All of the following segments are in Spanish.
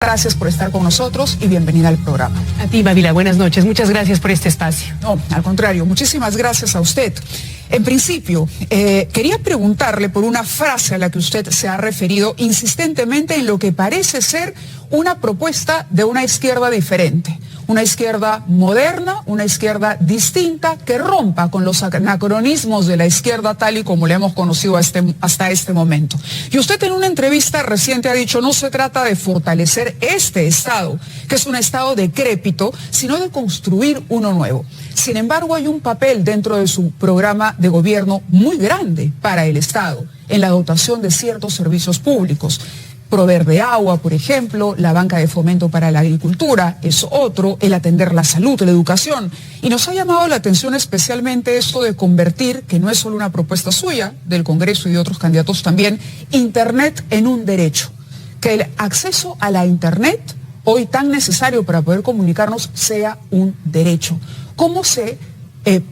Gracias por estar con nosotros y bienvenida al programa. A ti, Mávila, buenas noches. Muchas gracias por este espacio. No, al contrario, muchísimas gracias a usted. En principio, quería preguntarle por una frase a la que usted se ha referido insistentemente en lo que parece ser una propuesta de una izquierda diferente. Una izquierda moderna, una izquierda distinta, que rompa con los anacronismos de la izquierda tal y como la hemos conocido hasta este momento. Y usted en una entrevista reciente ha dicho, no se trata de fortalecer este Estado, que es un Estado decrépito, sino de construir uno nuevo. Sin embargo, hay un papel dentro de su programa de gobierno muy grande para el Estado, en la dotación de ciertos servicios públicos. Proveer de agua, por ejemplo, la banca de fomento para la agricultura es otro, el atender la salud, la educación. Y nos ha llamado la atención especialmente esto de convertir, que no es solo una propuesta suya, del Congreso y de otros candidatos también, Internet en un derecho. Que el acceso a la Internet, hoy tan necesario para poder comunicarnos, sea un derecho. ¿Cómo se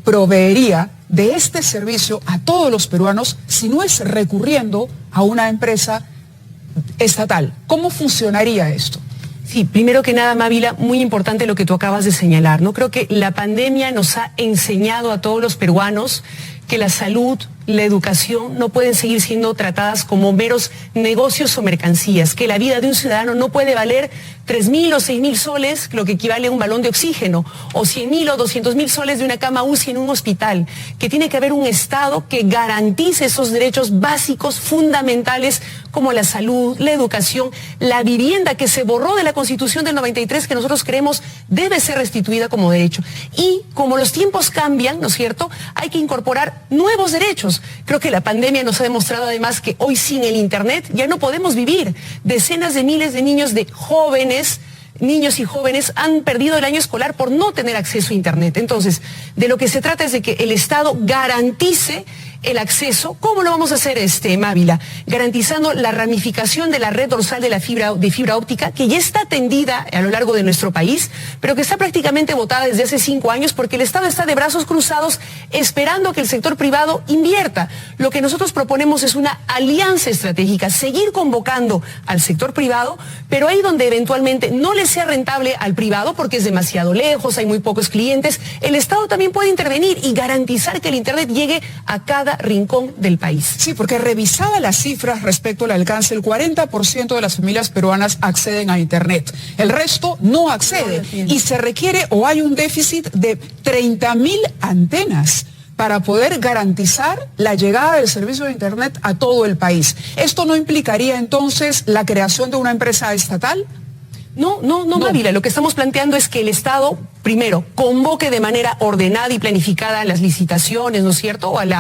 proveería de este servicio a todos los peruanos si no es recurriendo a una empresa estatal? ¿Cómo funcionaría esto? Sí, primero que nada, Mávila, muy importante lo que tú acabas de señalar, ¿no? Creo que la pandemia nos ha enseñado a todos los peruanos que la salud, la educación no pueden seguir siendo tratadas como meros negocios o mercancías, que la vida de un ciudadano no puede valer 3.000 o 6.000 soles, lo que equivale a un balón de oxígeno, o 100.000 o 200.000 soles de una cama UCI en un hospital, que tiene que haber un Estado que garantice esos derechos básicos, fundamentales, como la salud, la educación, la vivienda que se borró de la Constitución del 93, que nosotros creemos debe ser restituida como derecho. Y como los tiempos cambian, ¿no es cierto?, hay que incorporar nuevos derechos. Creo que la pandemia nos ha demostrado además que hoy sin el Internet ya no podemos vivir. Decenas de miles de niños, niños y jóvenes han perdido el año escolar por no tener acceso a Internet. Entonces, de lo que se trata es de que el Estado garantice el acceso. ¿Cómo lo vamos a hacer, Mávila? Garantizando la ramificación de la red dorsal de fibra óptica, que ya está tendida a lo largo de nuestro país, pero que está prácticamente botada desde hace 5 años porque el Estado está de brazos cruzados esperando que el sector privado invierta. Lo que nosotros proponemos es una alianza estratégica, seguir convocando al sector privado, pero ahí donde eventualmente no le sea rentable al privado porque es demasiado lejos, hay muy pocos clientes, el Estado también puede intervenir y garantizar que el Internet llegue a cada rincón del país. Sí, porque revisaba las cifras respecto al alcance, el 40% de las familias peruanas acceden a Internet. El resto no accede y se requiere o hay un déficit de 30.000 antenas para poder garantizar la llegada del servicio de Internet a todo el país. ¿Esto no implicaría entonces la creación de una empresa estatal? No, Mávila, lo que estamos planteando es que el Estado, primero, convoque de manera ordenada y planificada las licitaciones, ¿no es cierto?, o al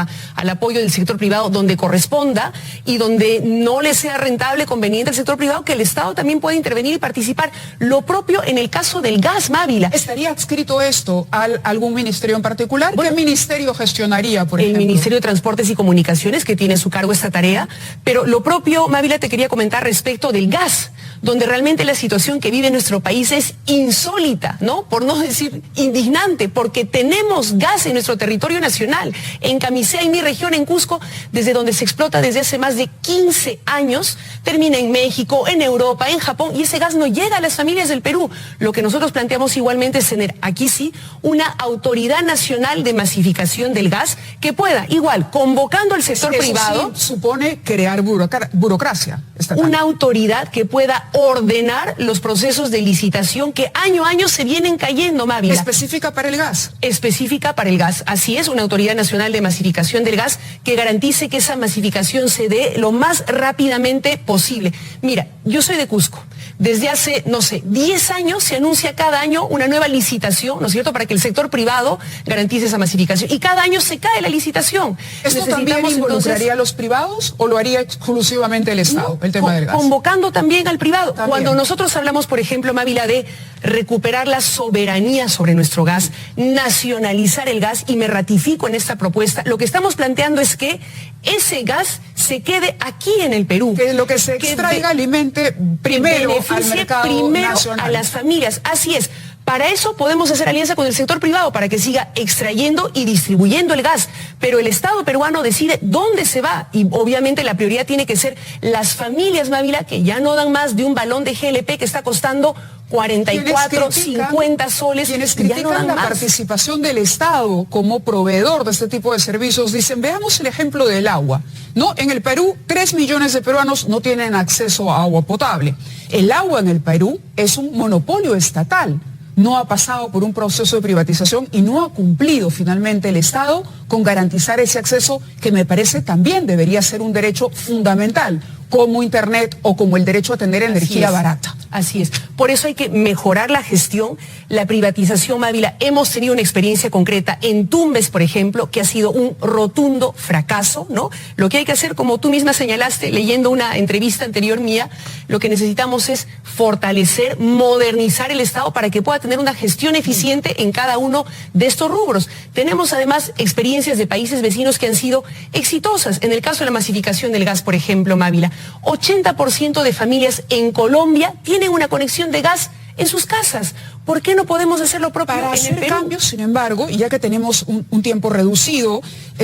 apoyo del sector privado donde corresponda, y donde no le sea rentable, conveniente al sector privado, que el Estado también pueda intervenir y participar. Lo propio en el caso del gas, Mávila. ¿Estaría adscrito esto a algún ministerio en particular? Bueno, ¿qué ministerio gestionaría, por ejemplo? El Ministerio de Transportes y Comunicaciones, que tiene a su cargo esta tarea. Pero lo propio, Mávila, te quería comentar respecto del gas, donde realmente la situación que vive nuestro país es insólita, ¿no? Por no decir indignante, porque tenemos gas en nuestro territorio nacional, en Camisea, en mi región, en Cusco, desde donde se explota desde hace más de 15 años, termina en México, en Europa, en Japón, y ese gas no llega a las familias del Perú. Lo que nosotros planteamos igualmente es tener aquí sí una autoridad nacional de masificación del gas que pueda, igual, convocando al sector privado. Sí supone crear burocracia estatal. Una autoridad que pueda ordenar los procesos de licitación que año a año se vienen cayendo, Mávila. ¿Específica para el gas? Específica para el gas. Así es, una autoridad nacional de masificación del gas que garantice que esa masificación se dé lo más rápidamente posible. Mira, yo soy de Cusco. Desde hace, 10 años se anuncia cada año una nueva licitación, ¿no es cierto?, para que el sector privado garantice esa masificación. Y cada año se cae la licitación. ¿Esto también involucraría a los privados o lo haría exclusivamente el Estado, el tema del gas? Convocando también al privado. También. Cuando nosotros hablamos, por ejemplo, Mávila, de recuperar la soberanía sobre nuestro gas, nacionalizar el gas, y me ratifico en esta propuesta, lo que estamos planteando es que ese gas se quede aquí en el Perú. Que lo que se extraiga alimente primero al mercado nacional. A las familias. Así es. Para eso podemos hacer alianza con el sector privado para que siga extrayendo y distribuyendo el gas, pero el Estado peruano decide dónde se va y obviamente la prioridad tiene que ser las familias, Mávila, que ya no dan más de un balón de GLP que está costando 44, 50 soles. Quienes critican la participación del Estado como proveedor de este tipo de servicios dicen, veamos el ejemplo del agua, ¿no? En el Perú, 3 millones de peruanos no tienen acceso a agua potable. El agua en el Perú es un monopolio estatal. No ha pasado por un proceso de privatización y no ha cumplido finalmente el Estado con garantizar ese acceso que me parece también debería ser un derecho fundamental, como Internet o como el derecho a tener energía barata. Así es. Por eso hay que mejorar la gestión, la privatización, Mávila. Hemos tenido una experiencia concreta en Tumbes, por ejemplo, que ha sido un rotundo fracaso, ¿no? Lo que hay que hacer, como tú misma señalaste, leyendo una entrevista anterior mía, lo que necesitamos es fortalecer, modernizar el Estado para que pueda tener una gestión eficiente en cada uno de estos rubros. Tenemos además experiencias de países vecinos que han sido exitosas. En el caso de la masificación del gas, por ejemplo, Mávila, 80% de familias en Colombia tienen una conexión de gas en sus casas. ¿Por qué no podemos hacer lo propio para en hacer el Perú? Cambios, sin embargo, y ya que tenemos un tiempo reducido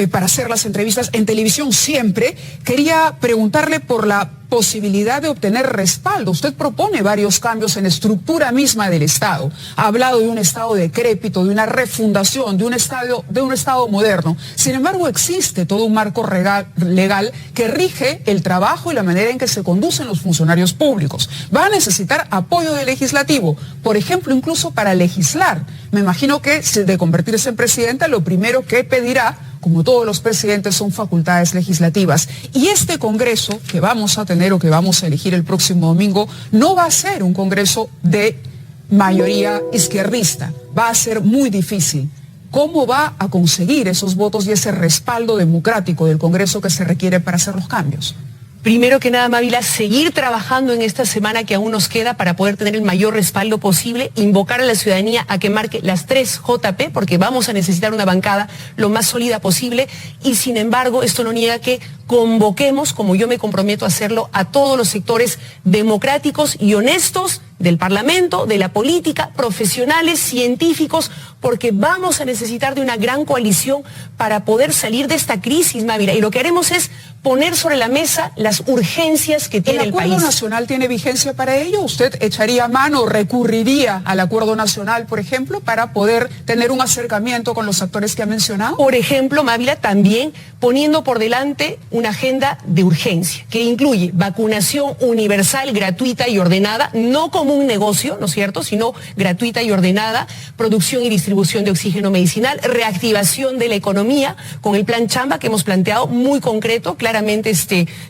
para hacer las entrevistas en televisión siempre, quería preguntarle por la posibilidad de obtener respaldo. Usted propone varios cambios en la estructura misma del Estado. Ha hablado de un Estado decrépito, de una refundación, de un Estado moderno. Sin embargo, existe todo un marco legal que rige el trabajo y la manera en que se conducen los funcionarios públicos. Va a necesitar apoyo del legislativo, por ejemplo, incluso para legislar. Me imagino que de convertirse en presidenta, lo primero que pedirá, como todos los presidentes, son facultades legislativas. Y este Congreso que vamos a tener o que vamos a elegir el próximo domingo no va a ser un Congreso de mayoría izquierdista. Va a ser muy difícil. ¿Cómo va a conseguir esos votos y ese respaldo democrático del Congreso que se requiere para hacer los cambios? Primero que nada, Mávila, seguir trabajando en esta semana que aún nos queda para poder tener el mayor respaldo posible, invocar a la ciudadanía a que marque las 3 JP, porque vamos a necesitar una bancada lo más sólida posible, y sin embargo, esto no niega que convoquemos, como yo me comprometo a hacerlo, a todos los sectores democráticos y honestos del Parlamento, de la política, profesionales, científicos, porque vamos a necesitar de una gran coalición para poder salir de esta crisis, Mávila, y lo que haremos es poner sobre la mesa las urgencias que tiene el país. ¿El Acuerdo Nacional tiene vigencia para ello? ¿Usted echaría mano, recurriría al Acuerdo Nacional, por ejemplo, para poder tener un acercamiento con los actores que ha mencionado? Por ejemplo, Mávila, también poniendo por delante una agenda de urgencia, que incluye vacunación universal, gratuita y ordenada, no como un negocio, ¿no es cierto?, sino gratuita y ordenada, producción y distribución de oxígeno medicinal, reactivación de la economía, con el plan Chamba que hemos planteado, muy concreto, claramente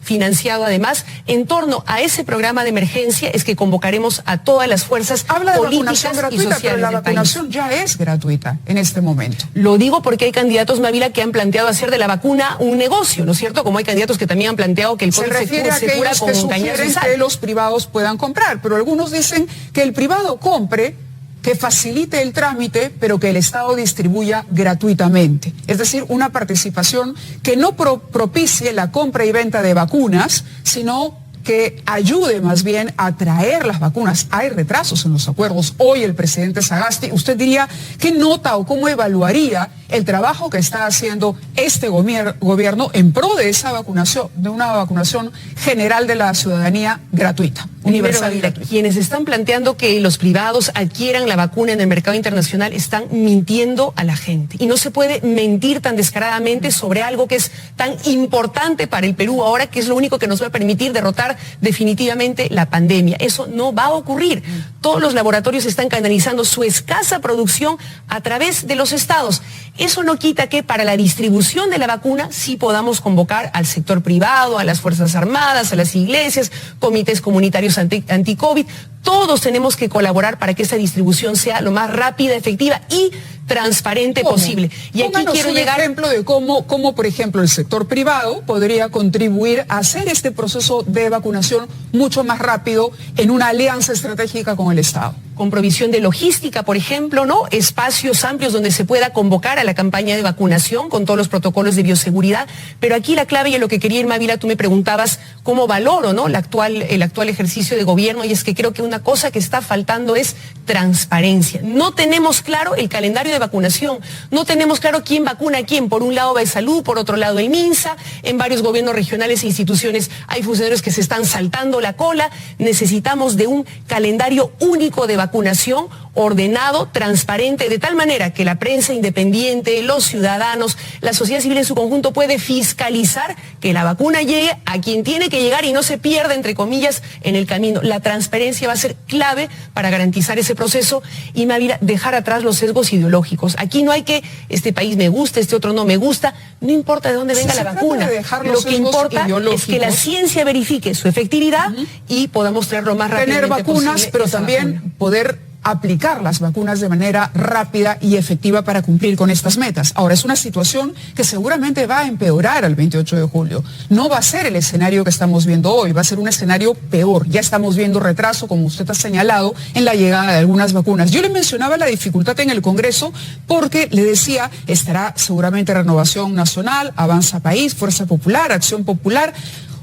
financiado además. En torno a ese programa de emergencia es que convocaremos a todas las fuerzas políticas y sociales pero la del vacunación país. ya es gratuita en este momento. Lo digo porque hay candidatos, Mávila, que han planteado hacer de la vacuna un negocio, ¿no es cierto? Como hay candidatos que también han planteado que el COVID se cura con cañazo de sal. Que los privados puedan comprar, pero algunos dicen que el privado compre, que facilite el trámite, pero que el Estado distribuya gratuitamente. Es decir, una participación que no propicie la compra y venta de vacunas, sino que ayude más bien a traer las vacunas. Hay retrasos en los acuerdos. Hoy el presidente Sagasti, ¿usted diría qué nota o cómo evaluaría el trabajo que está haciendo este gobierno en pro de esa vacunación, de una vacunación general de la ciudadanía gratuita, universal? Mira, quienes están planteando que los privados adquieran la vacuna en el mercado internacional están mintiendo a la gente. Y no se puede mentir tan descaradamente sobre algo que es tan importante para el Perú ahora, que es lo único que nos va a permitir derrotar definitivamente la pandemia. Eso no va a ocurrir. Todos los laboratorios están canalizando su escasa producción a través de los estados. Eso no quita que para la distribución de la vacuna sí podamos convocar al sector privado, a las Fuerzas Armadas, a las iglesias, comités comunitarios anti-COVID. Todos tenemos que colaborar para que esa distribución sea lo más rápida, efectiva y transparente posible. Y aquí quiero llegar... ejemplo de cómo, por ejemplo, el sector privado podría contribuir a hacer este proceso de vacunación mucho más rápido en una alianza estratégica con el Estado. Con provisión de logística, por ejemplo, ¿no? Espacios amplios donde se pueda convocar a la campaña de vacunación con todos los protocolos de bioseguridad. Pero aquí la clave y a lo que quería ir, Mávila, tú me preguntabas cómo valoro, ¿no?, el actual ejercicio de gobierno, y es que creo que una una cosa que está faltando es transparencia. No tenemos claro el calendario de vacunación, no tenemos claro quién vacuna a quién. Por un lado va el Salud, por otro lado el MINSA, en varios gobiernos regionales e instituciones hay funcionarios que se están saltando la cola. Necesitamos de un calendario único de vacunación, ordenado, transparente, de tal manera que la prensa independiente, los ciudadanos, la sociedad civil en su conjunto puede fiscalizar que la vacuna llegue a quien tiene que llegar y no se pierda, entre comillas, en el camino. La transparencia va a ser clave para garantizar ese proceso y, Mávila, dejar atrás los sesgos ideológicos. Aquí no hay que, este país me gusta, este otro no me gusta, no importa de dónde venga la vacuna. Lo que importa es que la ciencia verifique su efectividad y podamos traerlo más rápidamente tener vacunas, posible, pero también vacuna. Poder aplicar las vacunas de manera rápida y efectiva para cumplir con estas metas. Ahora, es una situación que seguramente va a empeorar al 28 de julio. No va a ser el escenario que estamos viendo hoy, va a ser un escenario peor. Ya estamos viendo retraso, como usted ha señalado, en la llegada de algunas vacunas. Yo le mencionaba la dificultad en el Congreso porque le decía, estará seguramente Renovación Nacional, Avanza País, Fuerza Popular, Acción Popular,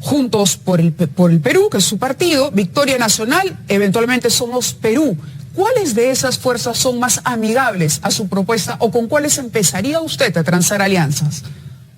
Juntos por el Perú, que es su partido, Victoria Nacional, eventualmente Somos Perú. ¿Cuáles de esas fuerzas son más amigables a su propuesta o con cuáles empezaría usted a transar alianzas?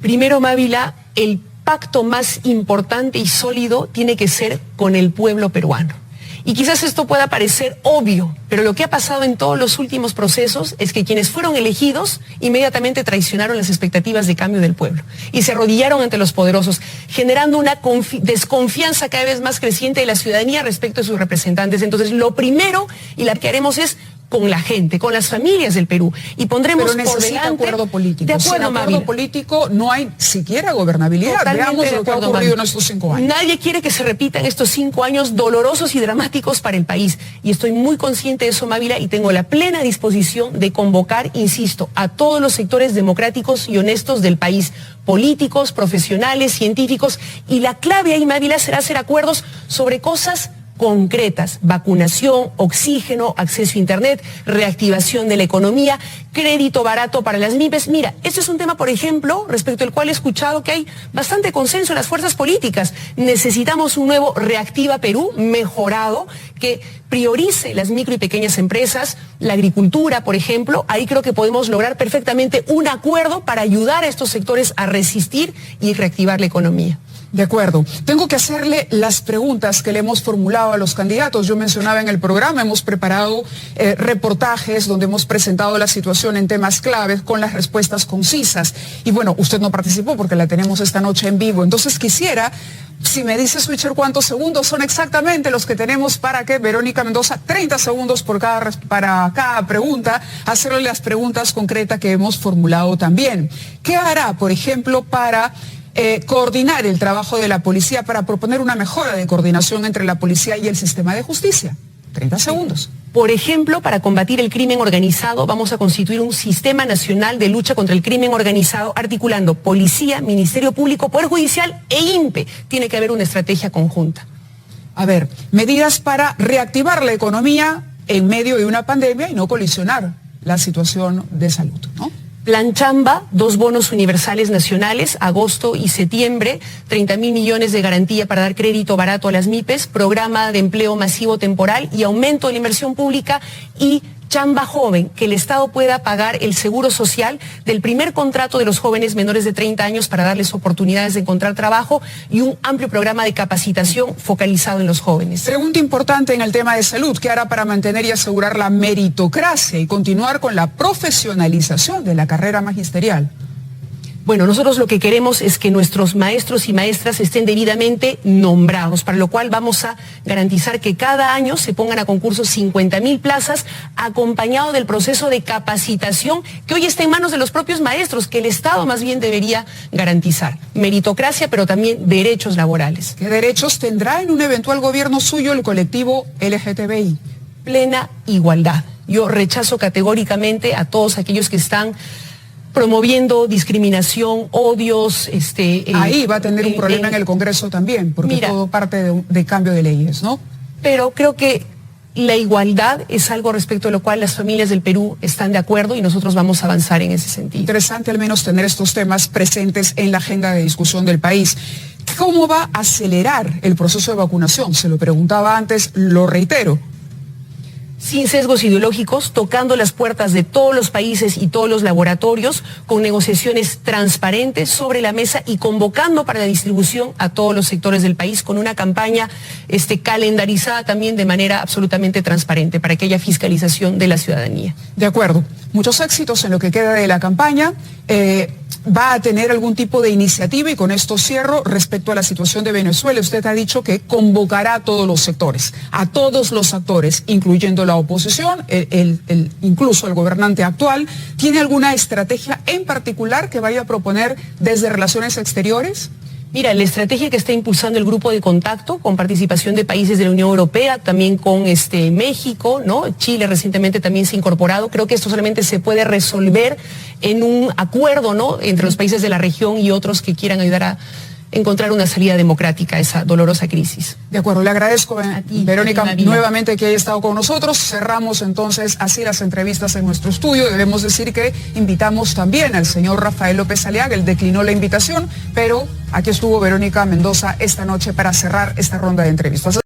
Primero, Mávila, el pacto más importante y sólido tiene que ser con el pueblo peruano. Y quizás esto pueda parecer obvio, pero lo que ha pasado en todos los últimos procesos es que quienes fueron elegidos inmediatamente traicionaron las expectativas de cambio del pueblo y se arrodillaron ante los poderosos, generando una desconfianza cada vez más creciente de la ciudadanía respecto a sus representantes. Entonces, lo primero y la que haremos es con la gente, con las familias del Perú, y pondremos por delante... Pero necesita acuerdo político. De acuerdo, sin acuerdo político no hay siquiera gobernabilidad. Totalmente. Veamos lo que ha ocurrido en estos 5 años. Nadie quiere que se repitan estos 5 años dolorosos y dramáticos para el país. Y estoy muy consciente de eso, Mávila, y tengo la plena disposición de convocar, insisto, a todos los sectores democráticos y honestos del país, políticos, profesionales, científicos, y la clave ahí, Mávila, será hacer acuerdos sobre cosas concretas: vacunación, oxígeno, acceso a internet, reactivación de la economía, crédito barato para las MIPES. Mira, este es un tema, por ejemplo, respecto al cual he escuchado que hay bastante consenso en las fuerzas políticas. Necesitamos un nuevo Reactiva Perú mejorado que priorice las micro y pequeñas empresas, la agricultura, por ejemplo. Ahí creo que podemos lograr perfectamente un acuerdo para ayudar a estos sectores a resistir y reactivar la economía. De acuerdo. Tengo que hacerle las preguntas que le hemos formulado a los candidatos. Yo mencionaba en el programa, hemos preparado reportajes donde hemos presentado la situación en temas claves con las respuestas concisas. Y bueno, usted no participó porque la tenemos esta noche en vivo. Entonces quisiera, si me dice, Switcher, cuántos segundos son exactamente los que tenemos para que Verónica Mendoza, 30 segundos para cada pregunta, hacerle las preguntas concretas que hemos formulado también. ¿Qué hará, por ejemplo, para coordinar el trabajo de la policía, para proponer una mejora de coordinación entre la policía y el sistema de justicia? 30 segundos. Por ejemplo, para combatir el crimen organizado, vamos a constituir un sistema nacional de lucha contra el crimen organizado, articulando policía, Ministerio Público, Poder Judicial e INPE. Tiene que haber una estrategia conjunta. A ver, medidas para reactivar la economía en medio de una pandemia y no colisionar la situación de salud, ¿no? Plan Chamba, 2 bonos universales nacionales, agosto y septiembre, 30.000 millones de garantía para dar crédito barato a las MIPES, programa de empleo masivo temporal y aumento de la inversión pública, y Chamba Joven, que el Estado pueda pagar el seguro social del primer contrato de los jóvenes menores de 30 años para darles oportunidades de encontrar trabajo, y un amplio programa de capacitación focalizado en los jóvenes. Pregunta importante en el tema de salud: ¿qué hará para mantener y asegurar la meritocracia y continuar con la profesionalización de la carrera magisterial? Bueno, nosotros lo que queremos es que nuestros maestros y maestras estén debidamente nombrados, para lo cual vamos a garantizar que cada año se pongan a concurso 50.000 plazas, acompañado del proceso de capacitación que hoy está en manos de los propios maestros, que el Estado más bien debería garantizar. Meritocracia, pero también derechos laborales. ¿Qué derechos tendrá en un eventual gobierno suyo el colectivo LGTBI? Plena igualdad. Yo rechazo categóricamente a todos aquellos que están promoviendo discriminación, odios. Ahí va a tener un problema en el Congreso también, porque todo parte de cambio de leyes, ¿no? Pero creo que la igualdad es algo respecto a lo cual las familias del Perú están de acuerdo y nosotros vamos a avanzar en ese sentido. Interesante al menos tener estos temas presentes en la agenda de discusión del país. ¿Cómo va a acelerar el proceso de vacunación? Se lo preguntaba antes, lo reitero. sin sesgos ideológicos, tocando las puertas de todos los países y todos los laboratorios, con negociaciones transparentes sobre la mesa y convocando para la distribución a todos los sectores del país, con una campaña calendarizada también de manera absolutamente transparente para que haya fiscalización de la ciudadanía. De acuerdo. Muchos éxitos en lo que queda de la campaña. ¿Va a tener algún tipo de iniciativa? Y con esto cierro, respecto a la situación de Venezuela. Usted ha dicho que convocará a todos los sectores, a todos los actores, incluyendo la oposición, incluso el gobernante actual. ¿Tiene alguna estrategia en particular que vaya a proponer desde Relaciones Exteriores? Mira, la estrategia que está impulsando el grupo de contacto, con participación de países de la Unión Europea, también con México, ¿no? Chile recientemente también se ha incorporado. Creo que esto solamente se puede resolver en un acuerdo, ¿no?, entre los países de la región y otros que quieran ayudar a encontrar una salida democrática a esa dolorosa crisis. De acuerdo, le agradezco, Verónica, nuevamente que haya estado con nosotros. Cerramos entonces así las entrevistas en nuestro estudio. Debemos decir que invitamos también al señor Rafael López Aliaga. Él declinó la invitación, pero aquí estuvo Verónica Mendoza esta noche para cerrar esta ronda de entrevistas.